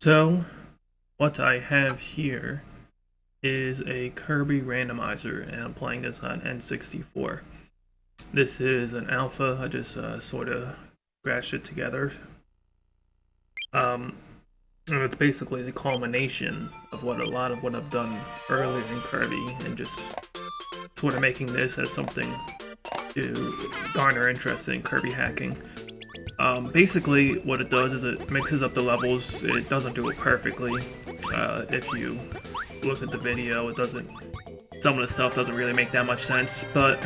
So, what I have here is a Kirby Randomizer, and I'm playing this on N64. This is an alpha. I just sort of scratched it together. And it's basically the culmination of a lot of what I've done earlier in Kirby, and just sort of making this as something to garner interest in Kirby hacking. Basically, what it does is it mixes up the levels. It doesn't do it perfectly. If you look at the video, it doesn't. Some of the stuff doesn't really make that much sense, but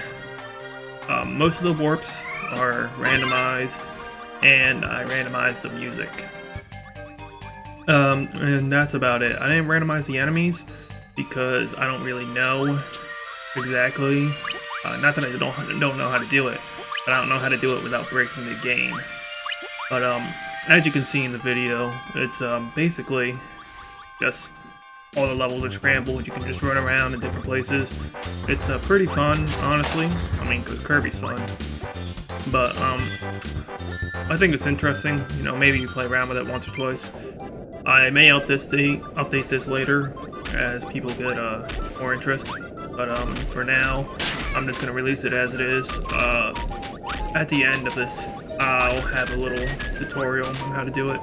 most of the warps are randomized, and I randomized the music. And that's about it. I didn't randomize the enemies because I don't really know exactly. Not that I don't know how to do it, but I don't know how to do it without breaking the game. But as you can see in the video, it's basically just all the levels are scrambled. You can just run around in different places. It's pretty fun, honestly. I mean, Kirby's fun, but I think it's interesting. You know, maybe you play around with it once or twice. I may update this later as people get more interest. But for now, I'm just gonna release it as it is. At the end of this, I'll have a little tutorial on how to do it.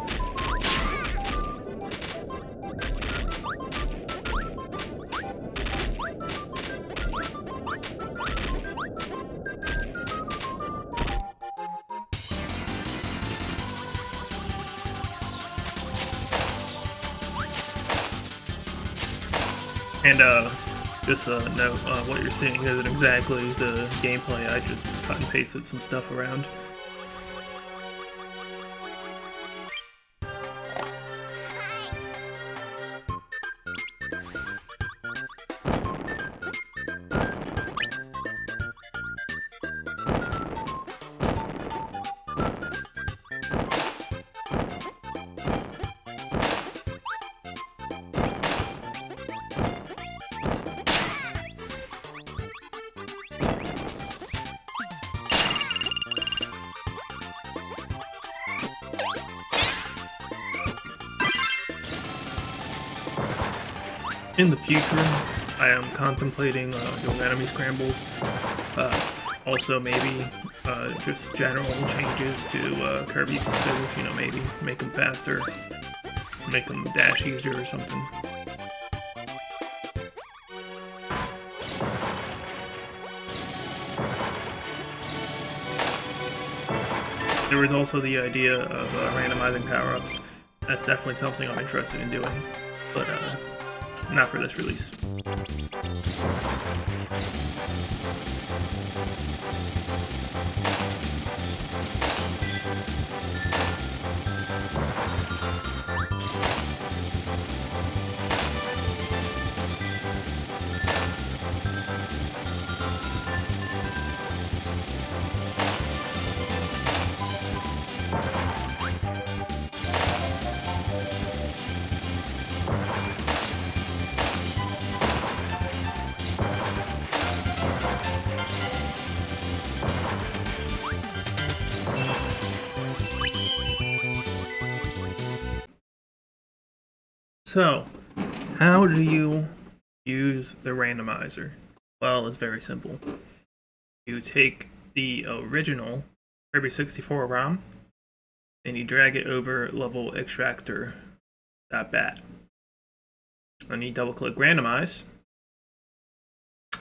And just note, what you're seeing isn't exactly the gameplay. I just cut and pasted some stuff around. In the future, I am contemplating doing enemy scrambles. Also, maybe just general changes to Kirby64. You know, maybe make them faster, make them dash easier or something. There was also the idea of randomizing power-ups. That's definitely something I'm interested in doing, but not for this release. So, how do you use the randomizer? Well, it's very simple. You take the original Kirby64 ROM and you drag it over level extractor.bat. Then you double click randomize.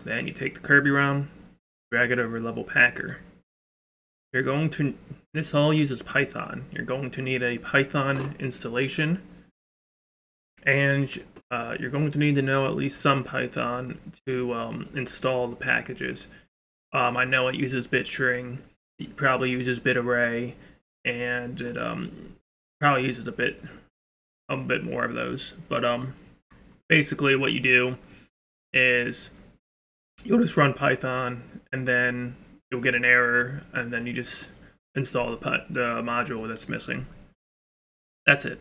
Then you take the Kirby ROM, drag it over level packer. This all uses Python. You're going to need a Python installation. And you're going to need to know at least some Python to install the packages. I know it uses bitstring, it probably uses bit array, and it probably uses a bit more of those. But basically, what you do is you'll just run Python, and then you'll get an error, and then you just install the module that's missing. That's it.